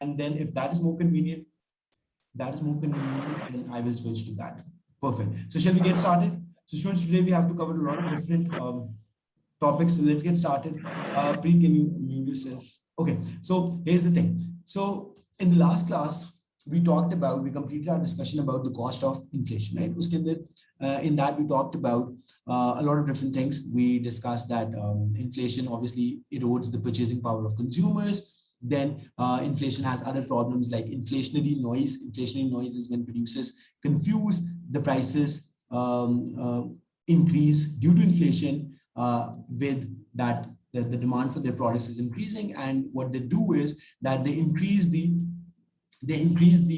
And then if that is more convenient, then I will switch to that. Perfect. So shall we get started? So students, today we have to cover a lot of different topics. So let's get started. Preet, can you mute yourself? Okay. So here's the thing. So in the last class, we completed our discussion about the cost of inflation, right? In that we talked about a lot of different things. We discussed that inflation obviously erodes the purchasing power of consumers. Then inflation has other problems like inflationary noise. Inflationary noise is when producers confuse the prices increase due to inflation with that the demand for their products is increasing, and what they do is that they increase the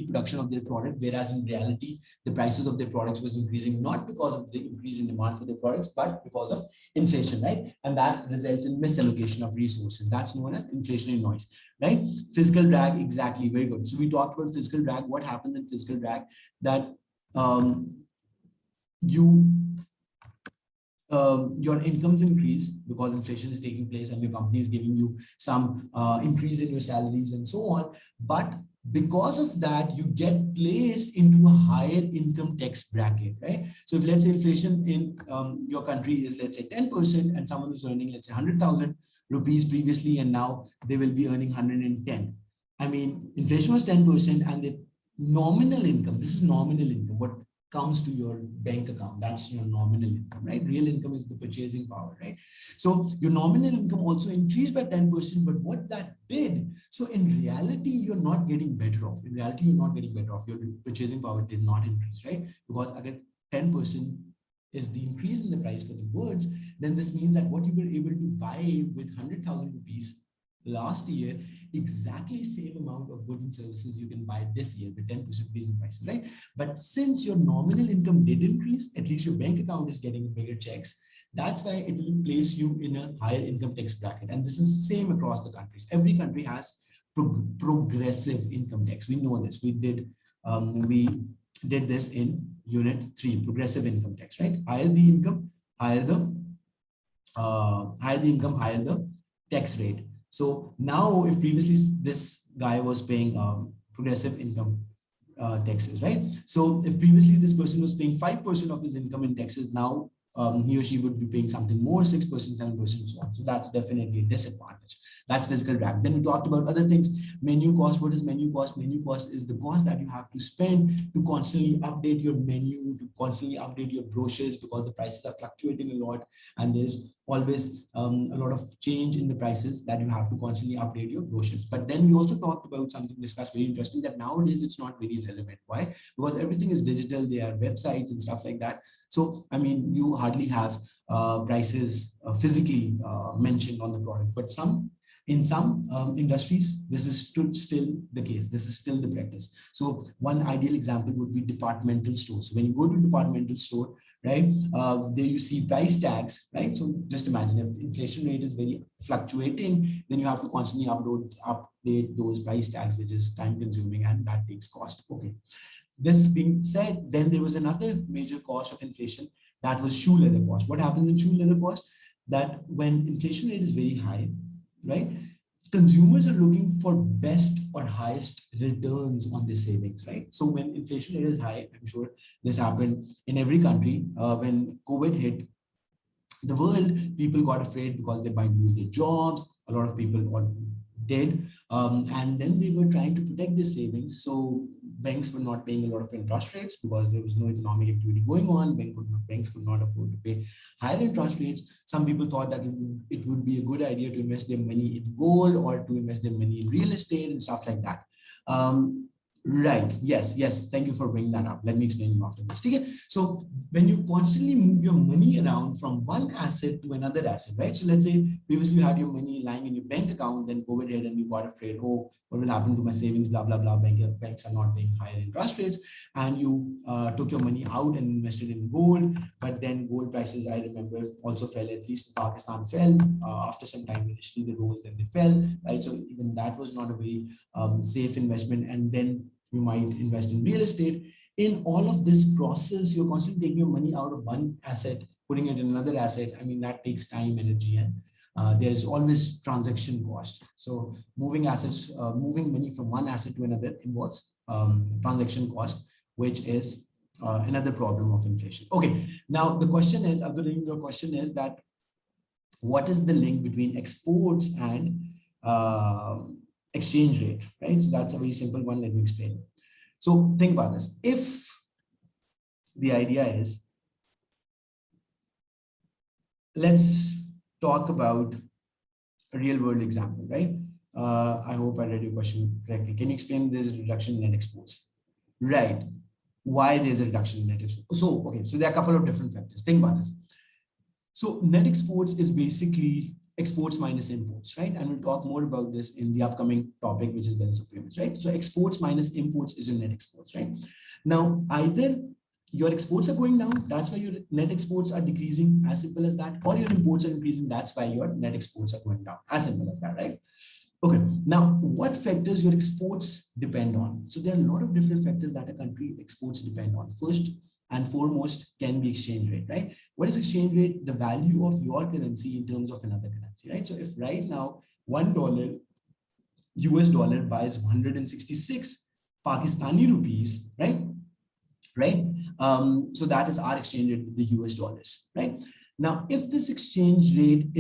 production of their product, whereas in reality the prices of their products was increasing not because of the increase in demand for their products but because of inflation, right? And that results in misallocation of resources. That's known as inflationary noise, right? Fiscal drag, exactly, very good. So we talked about fiscal drag. What happens in fiscal drag? That your incomes increase because inflation is taking place and your company is giving you some increase in your salaries and so on. But because of that, you get placed into a higher income tax bracket, right? So if let's say inflation in your country is, let's say 10%, and someone is earning, let's say 100,000 rupees previously, and now they will be earning 110. I mean, inflation was 10% and the nominal income, this is nominal income, what comes to your bank account, that's your nominal income, right? Real income is the purchasing power, right? So your nominal income also increased by 10%, but what that did, so in reality, you're not getting better off. In reality, you're not getting better off. Your purchasing power did not increase, right? Because again, 10% is the increase in the price for the goods, then this means that what you were able to buy with 100,000 rupees last year, exactly same amount of goods and services you can buy this year with 10% increase in prices, right? But since your nominal income did increase, at least your bank account is getting bigger checks. That's why it will place you in a higher income tax bracket. And this is the same across the countries. Every country has progressive income tax. We know this. We did this in unit 3, progressive income tax, right? Higher the income, higher the higher the tax rate. So now, if previously this guy was paying progressive income taxes, right? So if previously this person was paying 5% of his income in taxes, now he or she would be paying something more, 6%, 7%, so on. So that's definitely a disadvantage. That's fiscal drag. Then we talked about other things. Menu cost. What is menu cost? Menu cost is the cost that you have to spend to constantly update your menu, to constantly update your brochures, because the prices are fluctuating a lot, and there's always a lot of change in the prices that you have to constantly update your brochures. But then we also talked about something discussed very interesting, that nowadays it's not very relevant. Why? Because everything is digital. There are websites and stuff like that. So I mean, you hardly have prices physically mentioned on the product. But in some industries, this is still the case. This is still the practice. So one ideal example would be departmental stores. So when you go to a departmental store, right, there you see price tags, right? So just imagine if the inflation rate is very fluctuating, then you have to constantly update those price tags, which is time consuming, and that takes cost. Okay. This being said, then there was another major cost of inflation, that was shoe leather cost. What happens in shoe leather cost? That when inflation rate is very high, right, consumers are looking for best or highest returns on their savings, right? So when inflation rate is high, I'm sure this happened in every country. When COVID hit the world, people got afraid because they might lose their jobs. A lot of people did, and then they were trying to protect their savings. So banks were not paying a lot of interest rates because there was no economic activity going on. Banks could not afford to pay higher interest rates. Some people thought that it would be a good idea to invest their money in gold or to invest their money in real estate and stuff like that. Right. Yes. Thank you for bringing that up. Let me explain you after this. Okay. So when you constantly move your money around from one asset to another asset, right? So let's say previously you had your money lying in your bank account, then COVID hit and you got afraid, oh, what will happen to my savings, blah, blah, blah. Banks are not paying higher interest rates. And you took your money out and invested in gold. But then gold prices, I remember, also fell. At least in Pakistan fell after some time. Initially they rose, then they fell, right? So even that was not a very safe investment. And then you might invest in real estate. In all of this process, you're constantly taking your money out of one asset, putting it in another asset. I mean, that takes time, energy, and There is always transaction cost. So moving assets, moving money from one asset to another involves transaction cost, which is another problem of inflation. Okay, now the question is, Abdul, your question is that what is the link between exports and exchange rate, right? So that's a very simple one. Let me explain. So think about this. If the idea is, let's talk about a real world example, right? I hope I read your question correctly. Can you explain this reduction in net exports? Right. Why there's a reduction in net exports? So, okay, so there are a couple of different factors. Think about this. So net exports is basically exports minus imports, right? And we'll talk more about this in the upcoming topic, which is balance of payments, right? So exports minus imports is your net exports, right? Now, either your exports are going down, that's why your net exports are decreasing, as simple as that, or your imports are increasing, that's why your net exports are going down, as simple as that, right? Okay, now what factors your exports depend on? So there are a lot of different factors that a country exports depend on. First and foremost can be exchange rate, right? What is exchange rate? The value of your currency in terms of another currency, right? So if right now $1 US dollar buys 166 Pakistani rupees, right? So that is our exchange rate with the US dollars, right? Now, if this exchange rate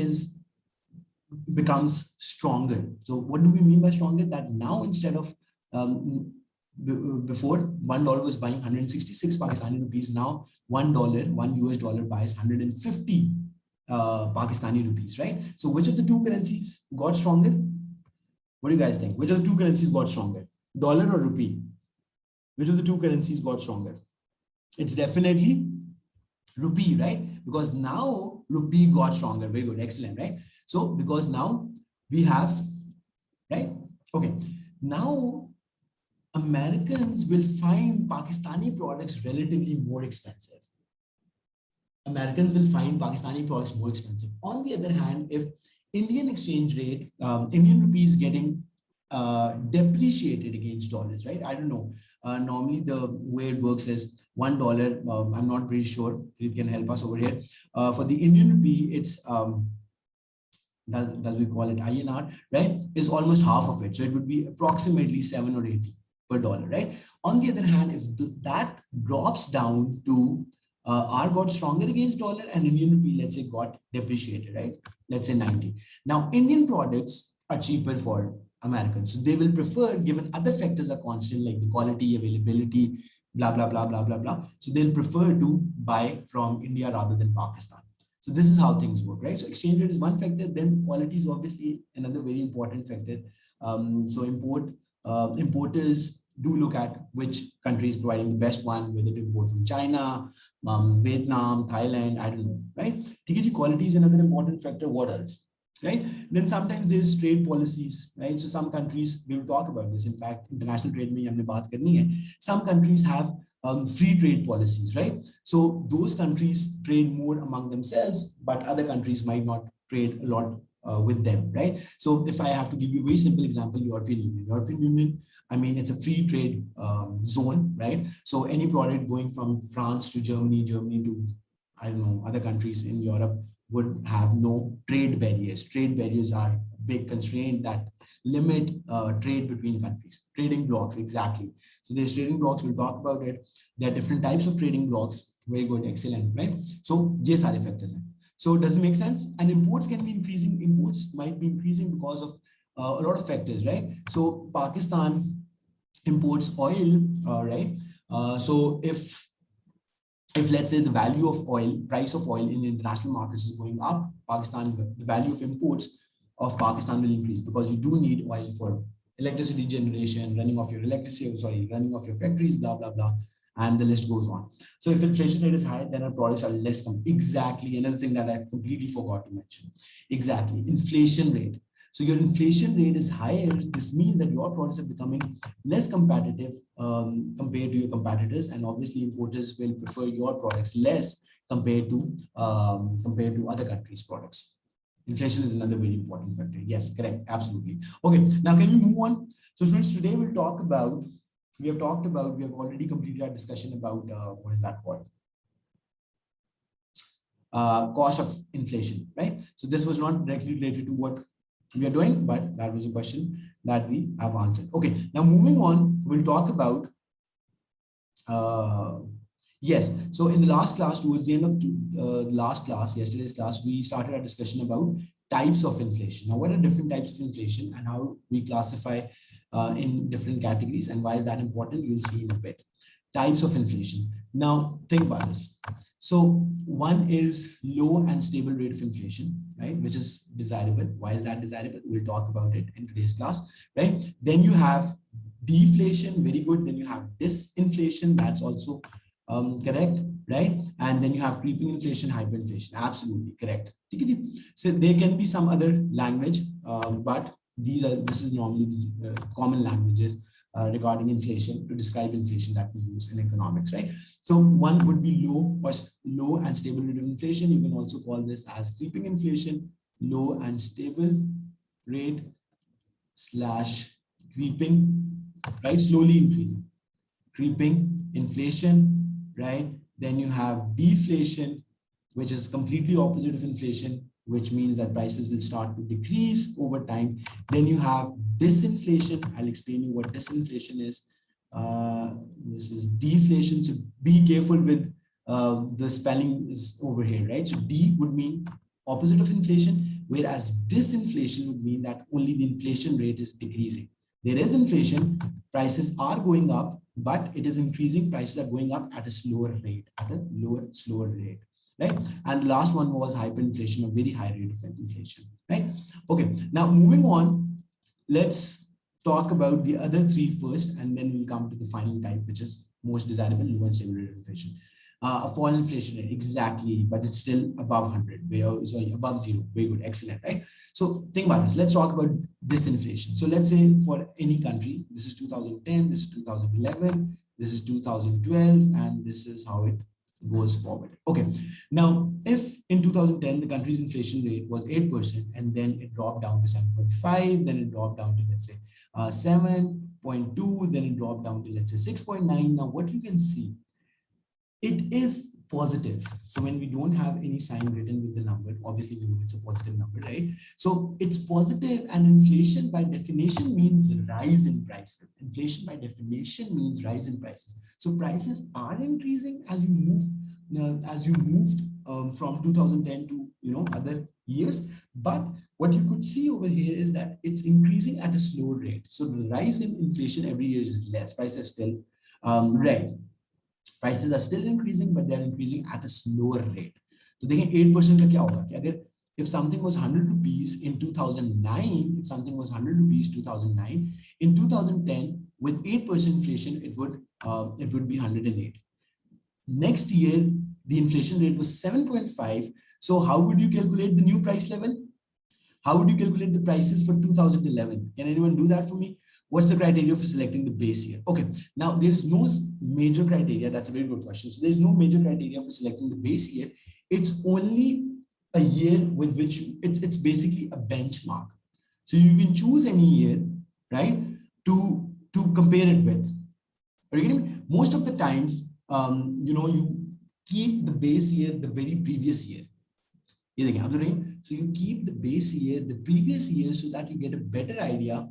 becomes stronger, so what do we mean by stronger? That now instead of before $1 was buying 166 Pakistani rupees, now $1, $1 buys 150 Pakistani rupees, right? So which of the two currencies got stronger? What do you guys think? Which of the two currencies got stronger? Dollar or rupee? Which of the two currencies got stronger? It's definitely rupee, right? Because now rupee got stronger. Very good, excellent, right? So because now we have, right? Okay, now Americans will find Pakistani products relatively more expensive. Americans will find Pakistani products more expensive. On the other hand, if Indian exchange rate, Indian rupee is getting depreciated against dollars, right? I don't know. Normally the way it works is $1. I'm not pretty sure. You can help us over here. For the Indian rupee, it's does we call it INR, right? Is almost half of it. So it would be approximately 7 or 80 per dollar, right? On the other hand, if that drops down to R got stronger against dollar and Indian rupee, let's say, got depreciated, right? Let's say 90. Now, Indian products are cheaper for Americans. So they will prefer, given other factors are constant, like the quality, availability, blah, blah, blah, blah, blah, blah. So they'll prefer to buy from India rather than Pakistan. So this is how things work, right? So exchange rate is one factor, then quality is obviously another very important factor. So importers do look at which country is providing the best one, whether to import from China, Vietnam, Thailand, I don't know, right? TKG quality is another important factor. What else, right? Then sometimes there's trade policies, right? So some countries, we will talk about this. In fact, international trade mein humne baat karni hai. Some countries have free trade policies, right? So those countries trade more among themselves, but other countries might not trade a lot with them, right? So if I have to give you a very simple example, European Union, I mean, it's a free trade zone, right? So any product going from France to Germany to, I don't know, other countries in Europe would have no trade barriers. Trade barriers are a big constraint that limit trade between countries. Trading blocks, exactly. So there's trading blocks, we'll talk about it. There are different types of trading blocks. Very good, excellent, right? So yes, are factors. So does it make sense? And imports can be increasing. Imports might be increasing because of a lot of factors, right? So Pakistan imports oil, right? So if let's say the value of oil, price of oil in international markets is going up, the value of imports of Pakistan will increase because you do need oil for electricity generation, running off your factories, blah, blah, blah. And the list goes on. So if inflation rate is high, then our products are less. Exactly. Another thing that I completely forgot to mention. Exactly. Inflation rate. So your inflation rate is higher. This means that your products are becoming less competitive compared to your competitors. And obviously importers will prefer your products less compared to other countries' products. Inflation is another very important factor. Yes, correct. Absolutely. Okay. Now can we move on? So students, today we'll talk about, we have already completed our discussion about what is that called? cost of inflation, right? So this was not directly related to what we are doing, but that was a question that we have answered. Okay, now moving on, we'll talk about yes. So in the last class, towards the end of last class, yesterday's class, we started a discussion about types of inflation. Now, what are different types of inflation and how we classify in different categories, and why is that important? You'll see in a bit. Types of inflation. Now, think about this. So one is low and stable rate of inflation, right, which is desirable. Why is that desirable? We'll talk about it in today's class, right? Then you have deflation, very good. Then you have disinflation, that's also correct, right? And then you have creeping inflation, hyperinflation, absolutely correct. So there can be some other language, but this is normally the common languages regarding inflation to describe inflation that we use in economics, right? So one would be low and stable rate of inflation. You can also call this as creeping inflation, low and stable rate slash creeping, right? Slowly increasing, creeping inflation, right? Then you have deflation, which is completely opposite of inflation, which means that prices will start to decrease over time. Then you have disinflation. I'll explain you what disinflation is. This is deflation. So be careful with the spelling is over here, right? So D would mean opposite of inflation, whereas disinflation would mean that only the inflation rate is decreasing. There is inflation, prices are going up, but it is increasing. Prices are going up at a slower rate, slower rate, right? And the last one was hyperinflation, a very high rate of inflation, right? Okay, now moving on, let's talk about the other three first, and then we'll come to the final type, which is most desirable, low and stable rate of inflation. A fall inflation rate, exactly, but it's still above 100, sorry, above zero. Very good, excellent, right? So think about this. Let's talk about disinflation. So let's say for any country, this is 2010, this is 2011, this is 2012, and this is how it goes forward. Okay, now if in 2010 the country's inflation rate was 8%, and then it dropped down to 7.5, then it dropped down to, let's say, 7.2, then it dropped down to, let's say, 6.9. Now what you can see, it is positive. So when we don't have any sign written with the number, obviously we know it's a positive number, right? So it's positive, and inflation by definition means rise in prices. Inflation by definition means rise in prices. So prices are increasing as you moved from 2010 to other years. But what you could see over here is that it's increasing at a slow rate. So the rise in inflation every year is less. Prices still red. Prices are still increasing, but they're increasing at a slower rate. So देखें 8% का क्या होगा कि अगर if something was 100 rupees in 2009, if something was 100 rupees 2009, in 2010 with 8% inflation, it would be 108. Next year the inflation rate was 7.5. So how would you calculate the new price level? How would you calculate the prices for 2011? Can anyone do that for me? What's the criteria for selecting the base year? Okay, now there is no major criteria. That's a very good question. So there's no major criteria for selecting the base year. It's only a year with which it's basically a benchmark. So you can choose any year, right, to compare it with. Are you getting me? Most of the times, you keep the base year the very previous year. So you keep the base year the previous year so that you get a better idea.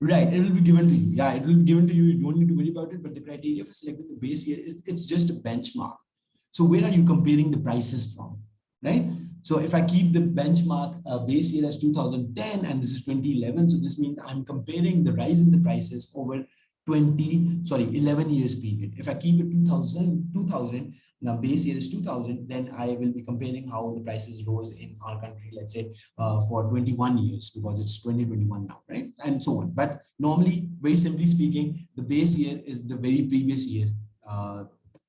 Right, it will be given to you. Yeah, it will be given to you. You don't need to worry about it. But the criteria for selecting the base year is it's just a benchmark. So where are you comparing the prices from, right? So if I keep the benchmark base year as 2010 and this is 2011, so this means I'm comparing the rise in the prices over 11 years period. If I keep it 2000, now base year is 2000, then I will be comparing how the prices rose in our country, let's say for 21 years, because it's 2021 now, right? And so on. But normally, very simply speaking, the base year is the very previous year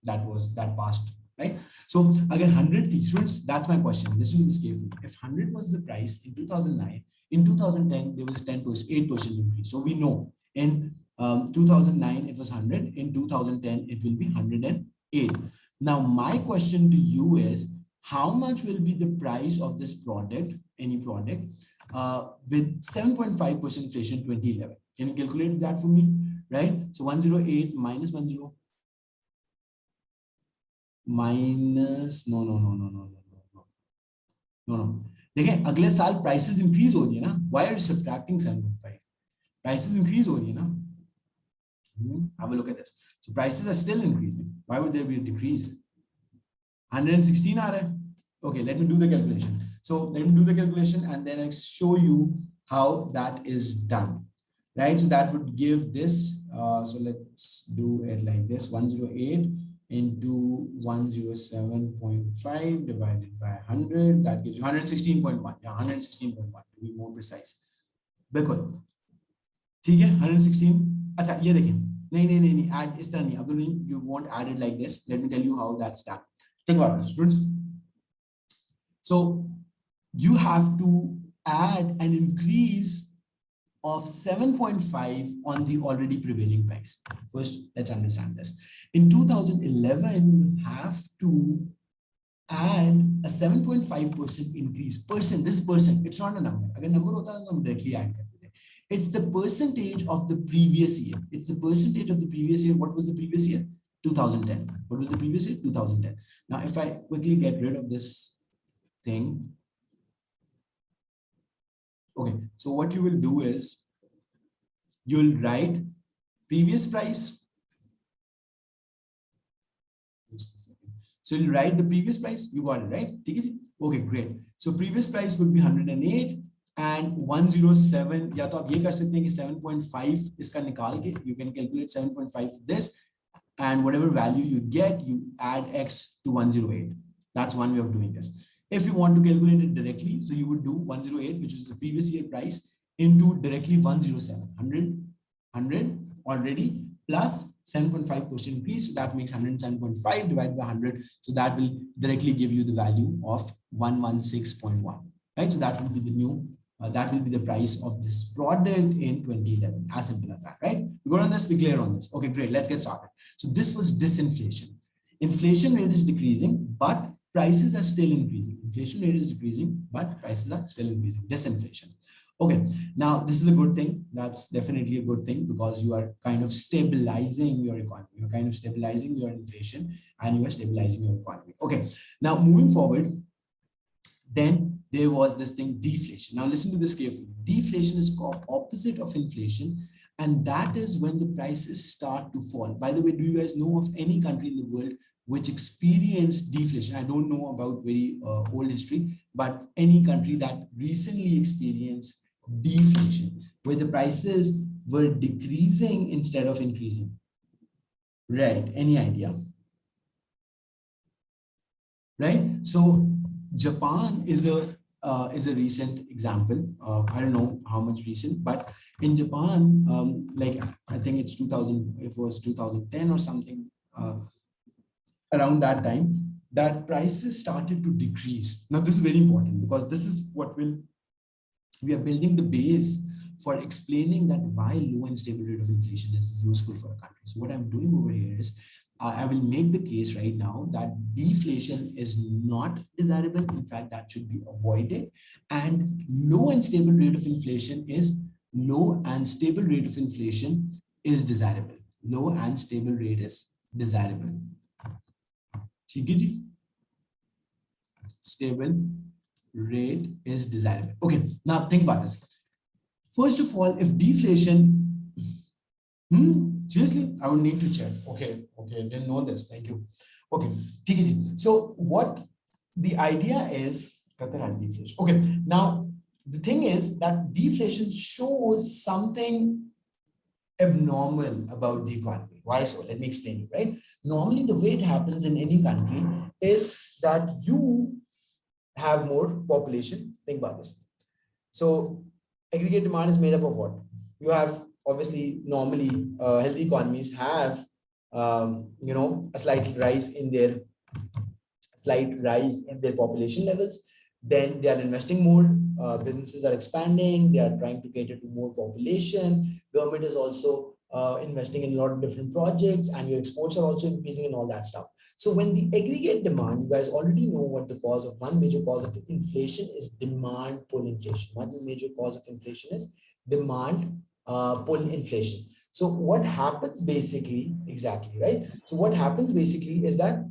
that passed, right? So again, 100 students, that's my question. Listen to this carefully. If 100 was the price in 2009, in 2010, there was a 8% increase. So we know in 2009 it was 100, in 2010 it will be 108. Now my question to you is, how much will be the price of this product, any product, with 7.5% inflation in 2011? Can you calculate that for me? Right? So 108 minus 10 minus no. No no, देखें अगले साल prices increase हो रही है ना, why are you subtracting 7.5? Prices increase हो रही है ना. Have a look at this. So prices are still increasing. Why would there be a decrease? 116 aa raha hai. Okay, let me do the calculation. So let me do the calculation and then I'll show you how that is done. Right, so that would give this. So let's do it like this: 108 into 107.5 divided by 100. That gives you 116.1. Yeah, 116.1 to be more precise. बिल्कुल ठीक है, 116. अच्छा ये देखिए, नहीं नहीं नहीं नहीं, ऐड इस तरह नहीं, अब्दुल नहीं, you won't add it like this. Let me tell you how that's done. Think about this, students. So you have to add an increase of 7.5 on the already prevailing price. First, let's understand this. In 2011, you have to add a 7.5% increase. Percent, this is percent, it's not a number. Agar number hota to hum directly add karte the. It's the percentage of the previous year. It's the percentage of the previous year. What was the previous year? 2010. What was the previous year? 2010. Now, if I quickly get rid of this thing. Okay, so what you will do is you'll write previous price. Just a second. So you'll write the previous price. You got it, right? Okay, great. So previous price would be 108 and 107. या तो आप ये कर सकते हैं कि 7.5 इसका निकाल के you can calculate 7.5 this, and whatever value you get, you add x to 108. That's one way of doing this. If you want to calculate it directly, so you would do 108, which is the previous year price, into directly 107, 100 already, plus 7.5% increase. So that makes 107.5 divided by 100. So that will directly give you the value of 116.1, right? So that will be the new, that will be the price of this product in 2011. As simple as that, right? We got on this, we clear on this. Okay, great. Let's get started. So this was disinflation. Inflation rate is decreasing, but prices are still increasing. Inflation rate is decreasing, but prices are still increasing. Disinflation. Okay, now this is a good thing. That's definitely a good thing because you are kind of stabilizing your economy. You're kind of stabilizing your inflation and you are stabilizing your economy. Okay, now moving forward, then there was this thing, deflation. Now listen to this carefully. Deflation is called opposite of inflation, and that is when the prices start to fall. By the way, do you guys know of any country in the world which experienced deflation? I don't know about very old history, but any country that recently experienced deflation, where the prices were decreasing instead of increasing. Right, any idea? Right, so Japan is a recent example. I don't know how much recent, but in Japan, like I think it's 2000, it was 2010 or something, around that time, that prices started to decrease. Now this is very important because this is what we are building the base for explaining that why low and stable rate of inflation is useful for a country. So what I'm doing over here is I will make the case right now that deflation is not desirable. In fact, that should be avoided. And low and stable rate of inflation is desirable. Low and stable rate is desirable. Stable rate is desirable. Okay, now think about this. First of all, if deflation, seriously, I would need to check. Okay, didn't know this. Thank you. Okay, so what the idea is, Qatar has deflation. Okay, now the thing is that deflation shows something abnormal about the economy. Why so? Let me explain it, right? Normally, the way it happens in any country is that you have more population. Think about this. So aggregate demand is made up of what? You have obviously normally healthy economies have a slight rise in their population levels. Then they are investing more. Businesses are expanding. They are trying to cater to more population. Government is also investing in a lot of different projects, and your exports are also increasing and all that stuff. So when the aggregate demand, you guys already know what the cause of one major cause of inflation is: demand pull inflation. One major cause of inflation is demand pull inflation. So what happens basically, exactly, right? So what happens basically is that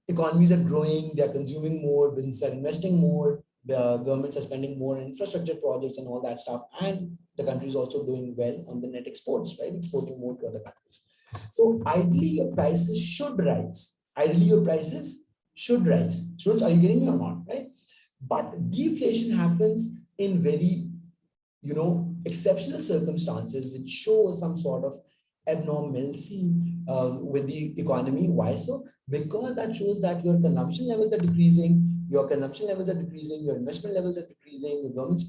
economies are growing, they are consuming more, businesses are investing more, governments are spending more on infrastructure projects and all that stuff, and the country is also doing well on the net exports, right? Exporting more to other countries. So ideally, your prices should rise. Ideally, your prices should rise. Students, are you getting me or not, right? But deflation happens in very, exceptional circumstances which show some sort of abnormalcy with the economy. Why so? Because that shows that your consumption levels are decreasing, your investment levels are decreasing, your government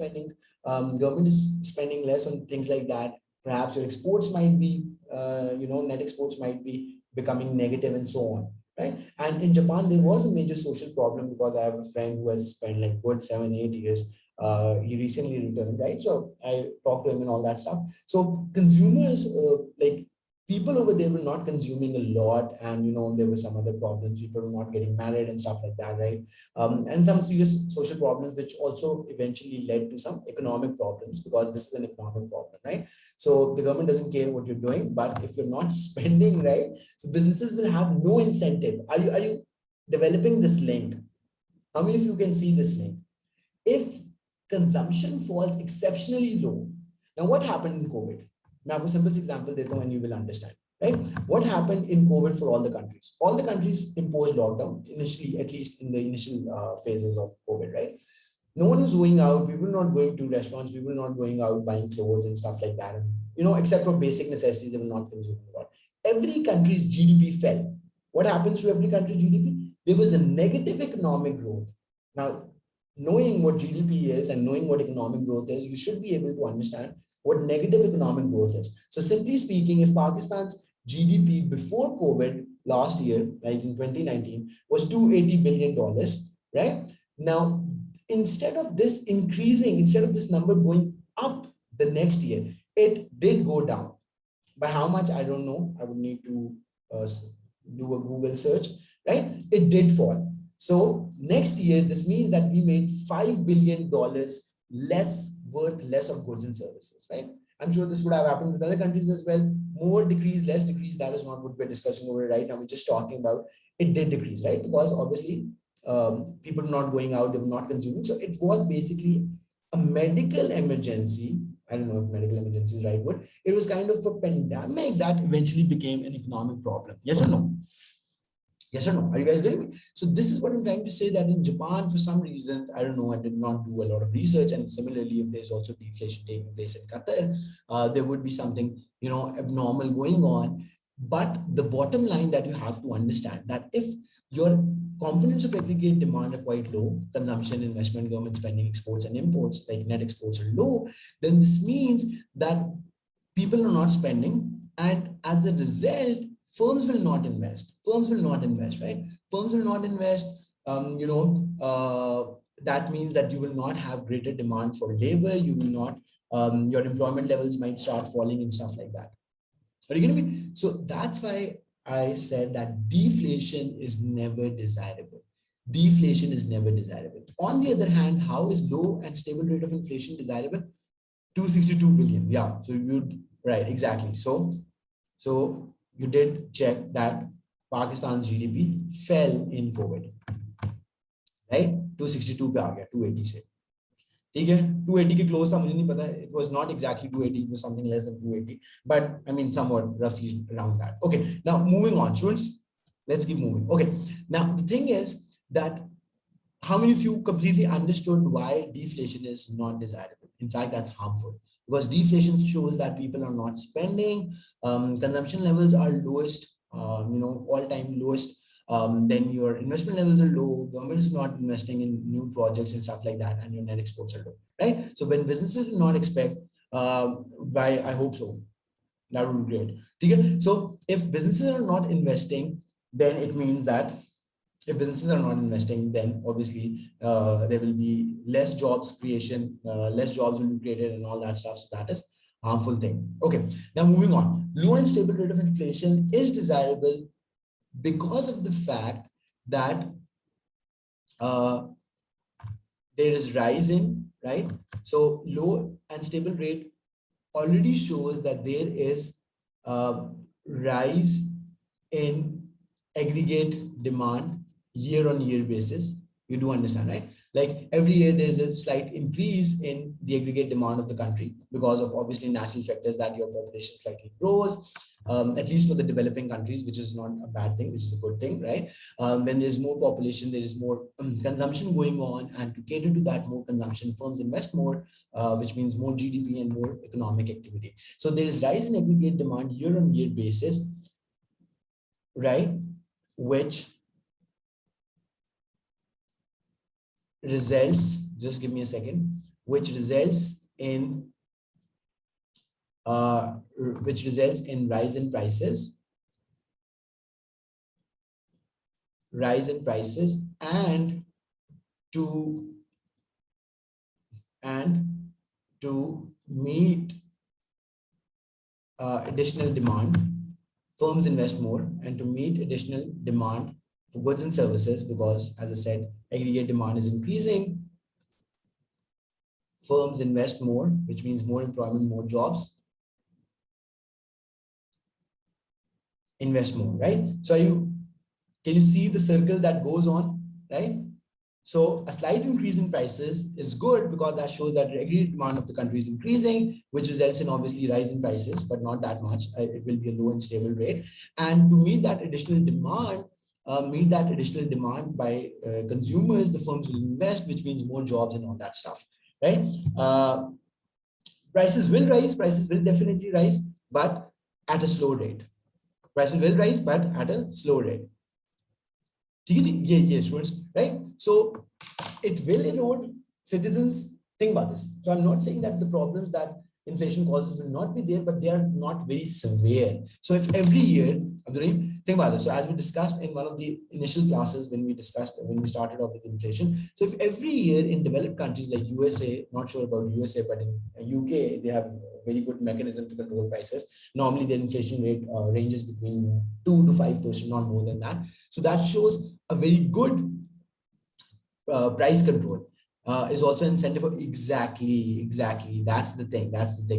is spending less on things like that. Perhaps your exports might be, net exports might be becoming negative and so on, right? And in Japan, there was a major social problem because I have a friend who has spent like good 7-8 years. He recently returned, right? So I talked to him and all that stuff. So consumers, like people over there were not consuming a lot, and there were some other problems. People were not getting married and stuff like that, right? And some serious social problems, which also eventually led to some economic problems, because this is an economic problem, right? So the government doesn't care what you're doing, but if you're not spending, right, so businesses will have no incentive. Are you developing this link? How many of you can see this link? If consumption falls exceptionally low, now what happened in COVID? मैं आपको simple example देता हूँ and you will understand, right? What happened in COVID for all the countries? All the countries imposed lockdown initially, at least in the initial phases of COVID, right? No one is going out. People are not going to restaurants. People are not going out buying clothes and stuff like that. And, except for basic necessities, they were not consuming a lot. Every country's GDP fell. What happens to every country's GDP? There was a negative economic growth. Now, knowing what GDP is and knowing what economic growth is, you should be able to understand what negative economic growth is. So simply speaking, if Pakistan's GDP before COVID last year, like in 2019, was $280 billion, right? Now, instead of this increasing, instead of this number going up the next year, it did go down. By how much, I don't know. I would need to do a Google search, right? It did fall. So next year, this means that we made $5 billion less of goods and services, right? I'm sure this would have happened with other countries as well. More decrease, less decrease, that is not what we're discussing over right now. We're just talking about it did decrease, right? Because obviously people not going out, they were not consuming. So it was basically a medical emergency. I don't know if medical emergency is the right word. It was kind of a pandemic that eventually became an economic problem. Yes or no? Yes or no? Are you guys getting me? So this is what I'm trying to say, that in Japan, for some reasons, I don't know, I did not do a lot of research. And similarly, if there's also deflation taking place in Qatar, there would be something, abnormal going on. But the bottom line that you have to understand, that if your components of aggregate demand are quite low, consumption, investment, government spending, exports and imports, like net exports are low, then this means that people are not spending. And as a result, firms will not invest. Firms will not invest, right? Firms will not invest. That means that you will not have greater demand for labor. You will not, your employment levels might start falling and stuff like that. Are you getting me? So that's why I said that deflation is never desirable. Deflation is never desirable. On the other hand, how is low and stable rate of inflation desirable? 262 billion. Yeah. So you, right, exactly. So you did check that Pakistan's GDP fell in COVID, right? 262 पे आ गया, 280 से. ठीक है, 280 के close था, मुझे नहीं पता. It was not exactly 280, it was something less than 280, but I mean somewhat roughly around that. Okay, now moving on, students. Let's keep moving. Okay, now the thing is that how many of you completely understood why deflation is not desirable? In fact, that's harmful, because deflation shows that people are not spending, consumption levels are lowest, all-time lowest. Then your investment levels are low, government is not investing in new projects and stuff like that, and your net exports are low, right? So when businesses do not expect, I hope so, that would be great. Okay? So if businesses are not investing, then it means that if businesses are not investing, then obviously there will be less jobs creation, less jobs will be created and all that stuff. So that is harmful thing. Okay, now moving on. Low and stable rate of inflation is desirable because of the fact that there is rising, right? So low and stable rate already shows that there is rise in aggregate demand year-on-year basis. You do understand, right? Like every year there's a slight increase in the aggregate demand of the country because of obviously natural factors that your population slightly grows, at least for the developing countries, which is not a bad thing, which is a good thing, right? When there's more population, there is more consumption going on, and to cater to that more consumption, firms invest more, which means more GDP and more economic activity. So there is rise in aggregate demand year on year basis, right? Which results, just give me a second, which results in rise in prices, and to meet additional demand, firms invest more, and to meet additional demand for goods and services, because as I said, aggregate demand is increasing, firms invest more, which means more employment, more jobs, invest more, right? So can you see the circle that goes on, right? So a slight increase in prices is good because that shows that the aggregate demand of the country is increasing, which results in obviously rise in prices, but not that much. It will be a low and stable rate. And to meet that additional demand, by consumers, the firms will invest, which means more jobs and all that stuff, right? Prices will definitely rise, but at a slow rate. Prices will rise, but at a slow rate. Yeah, students, right? So it will erode citizens. Think about this. So I'm not saying that the problems that inflation causes will not be there, but they are not very severe. So if every year, think about this. So as we discussed in one of the initial classes when we started off with inflation. So if every year in developed countries like USA, not sure about USA, but in UK, they have a very good mechanism to control prices. Normally their inflation rate ranges between 2 to 5%, not more than that. So that shows a very good price control. Is also an incentive for exactly. That's the thing.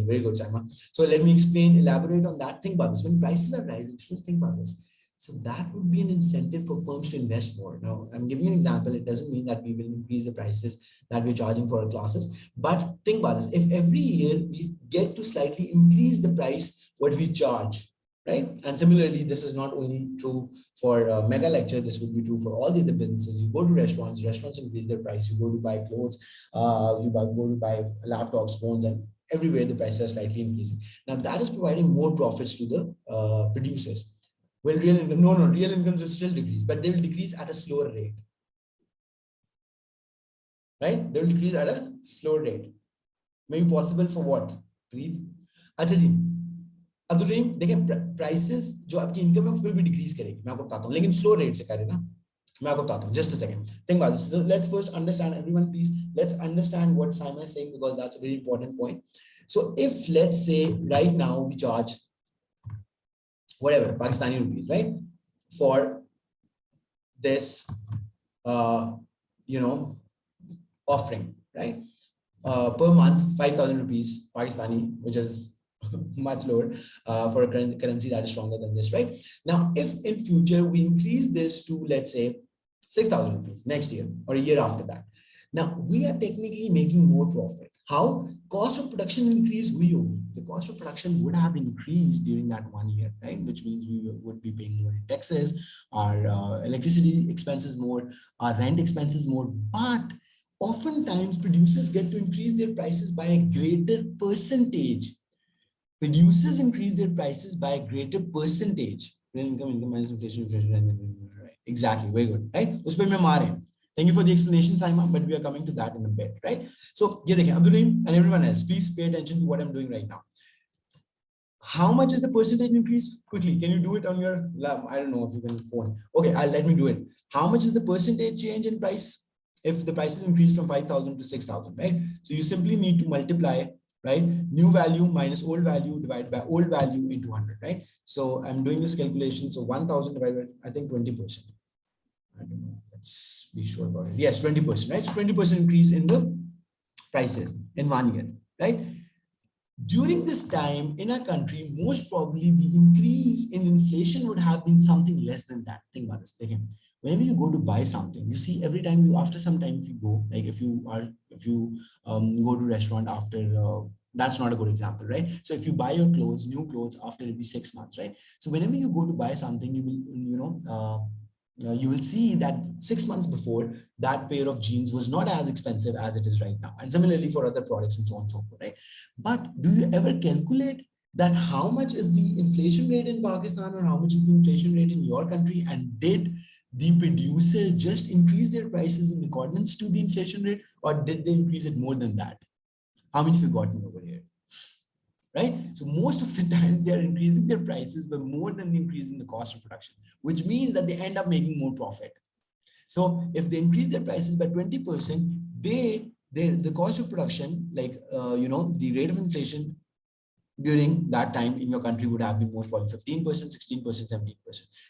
Very good, Saima. So let me elaborate on that. Think about this. When prices are rising, just think about this. So that would be an incentive for firms to invest more. Now, I'm giving you an example. It doesn't mean that we will increase the prices that we're charging for our classes. But think about this. If every year we get to slightly increase the price, what we charge, right? And similarly, this is not only true for Mega Lecture, this would be true for all the other businesses. You go to restaurants increase their price. You go to buy clothes, go to buy laptops, phones, and everywhere the prices are slightly increasing. Now that is providing more profits to the producers. Well, real incomes will still decrease, but they will decrease at a slower rate. Right? They will decrease at a slower rate. Maybe possible for what? Breathe. अच्छा जी, अब्दुल रहीम देखें prices जो आपकी income है उस पर भी decrease करेगी, मैं आपको बताता हूं, लेकिन स्लो रेट से करे ना, मैं आपको बताता हूं. Just a second. Think about this. So let's first understand, everyone please, let's understand what Simon is saying, because that's a very important point. So if let's say right now we charge whatever Pakistani rupees, right, for this offering, right, per month 5,000 rupees Pakistani, which is much lower for a currency that is stronger than this, right? Now, if in future we increase this to, let's say, 6,000 rupees next year or a year after that, now we are technically making more profit. How? Cost of production increased. The cost of production would have increased during that 1 year, right? Which means we would be paying more in taxes, our electricity expenses more, our rent expenses more. But oftentimes producers get to increase their prices by a greater percentage. Producers increase their prices by a greater percentage. Income minus inflation, right? Exactly, very good, right? Thank you for the explanation, Saima, but we are coming to that in a bit, right? So, Abdul and everyone else, please pay attention to what I'm doing right now. How much is the percentage increase? Quickly, can you do it on your lab? I don't know if you can phone. Okay, let me do it. How much is the percentage change in price if the prices increase from 5,000 to 6,000, right? So you simply need to multiply, right? New value minus old value divided by old value into 100, right? So I'm doing this calculation. So 1,000 divided by, I think 20%. I don't know. Let's be sure about it. Yes, 20%, right? So 20% increase in the prices in 1 year, right? During this time in our country, most probably the increase in inflation would have been something less than that. Think about this. Again, whenever you go to buy something, you see every time you, after some time, if you go, like if you go to restaurant after, that's not a good example, right? So if you buy your clothes, new clothes after every 6 months, right? So whenever you go to buy something, you will, you will see that 6 months before, that pair of jeans was not as expensive as it is right now. And similarly for other products and so on and so forth, right? But do you ever calculate that how much is the inflation rate in Pakistan or how much is the inflation rate in your country? And did the producer just increase their prices in accordance to the inflation rate, or did they increase it more than that? How many of you got me over here? Right? So most of the times they are increasing their prices by more than the increase in the cost of production, which means that they end up making more profit. So if they increase their prices by 20%, the cost of production, like the rate of inflation during that time in your country would have been most probably 15%, 16%, 17%.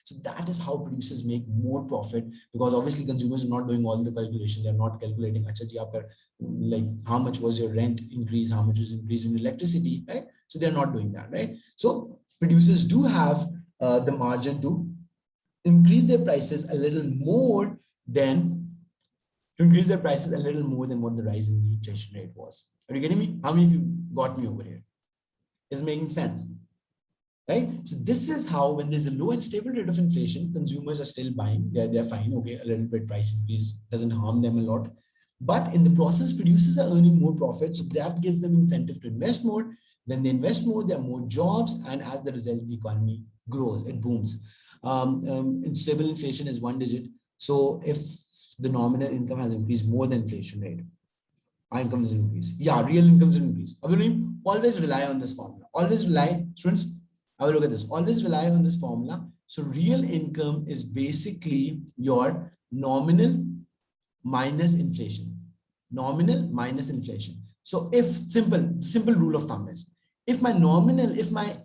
So that is how producers make more profit, because obviously consumers are not doing all the calculation. They're not calculating, acha ji, aapka, like how much was your rent increase, how much was increase in electricity, right? So they're not doing that, right? So producers do have the margin to increase their prices a little more than what the rise in the inflation rate was. Are you getting me? How many of you got me over here? Is making sense, right? So this is how, when there's a low and stable rate of inflation, consumers are still buying. They're fine. Okay, a little bit price increase doesn't harm them a lot, but in the process, producers are earning more profit. So that gives them incentive to invest more. When they invest more, there are more jobs, and as the result, the economy grows. It booms. Stable inflation is 1 digit. So if the nominal income has increased more than inflation rate, our income is increase. Yeah, real income is increase. Always rely on this formula. Always rely, students, have a look at this. Always rely on this formula. So real income is basically your nominal minus inflation. Nominal minus inflation. So if simple rule of thumb is, if my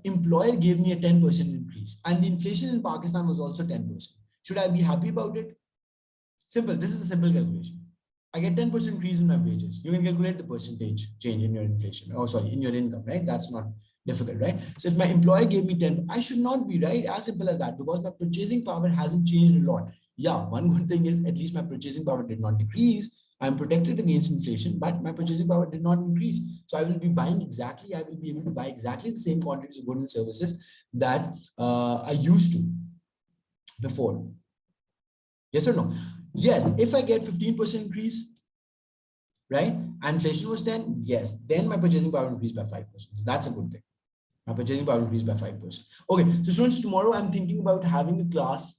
employer gave me a 10% increase and the inflation in Pakistan was also 10%, should I be happy about it? Simple. This is a simple calculation. I get 10% increase in my wages. You can calculate the percentage change in your inflation. Oh, sorry, in your income, right? That's not difficult, right? So if my employer gave me 10, I should not be, right? As simple as that, because my purchasing power hasn't changed a lot. Yeah, one good thing is at least my purchasing power did not decrease. I'm protected against inflation, but my purchasing power did not increase. So I will be buying exactly, I will be able to buy exactly the same quantities of goods and services that I used to before. Yes or no? Yes, if I get 15% increase, right? And inflation was 10, yes, then my purchasing power increased by 5%. So that's a good thing. My purchasing power increased by 5%. Okay, so students, tomorrow I'm thinking about having a class,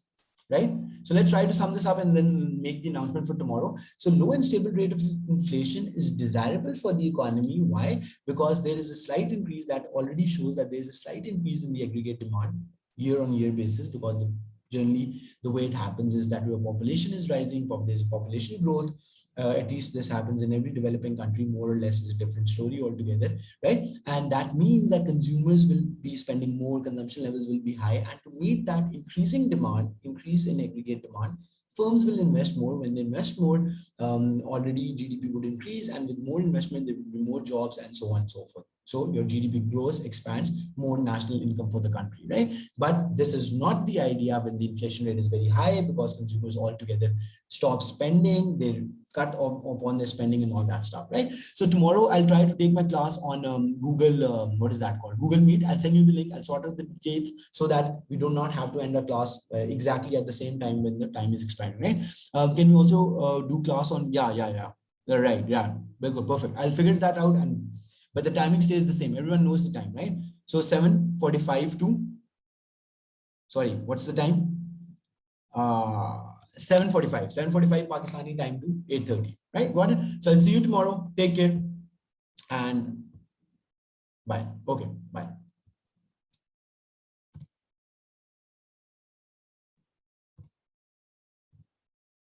right? So let's try to sum this up and then make the announcement for tomorrow. So low and stable rate of inflation is desirable for the economy. Why? Because there is a slight increase that already shows that there is a slight increase in the aggregate demand year-on-year basis, because generally the way it happens is that your population is rising, there's population growth. At least this happens in every developing country, more or less is a different story altogether, right? And that means that consumers will be spending more, consumption levels will be high, and to meet that increasing demand, increase in aggregate demand, firms will invest more. When they invest more, already GDP would increase, and with more investment, there will be more jobs and so on and so forth. So your GDP grows, expands, more national income for the country, right? But this is not the idea when the inflation rate is very high, because consumers altogether stop spending, they cut upon their spending and all that stuff, right? So tomorrow I'll try to take my class on Google, what is that called? Google Meet. I'll send you the link. I'll sort out the details so that we do not have to end our class exactly at the same time when the time is expiring, right? Can we also do class on, right, yeah, very good, perfect. I'll figure that out, but the timing stays the same. Everyone knows the time, right? So 7:45 to, sorry, what's the time? 7:45 Pakistani time to 8:30, right? Got it? So I'll see you tomorrow. Take care and bye. Okay, bye.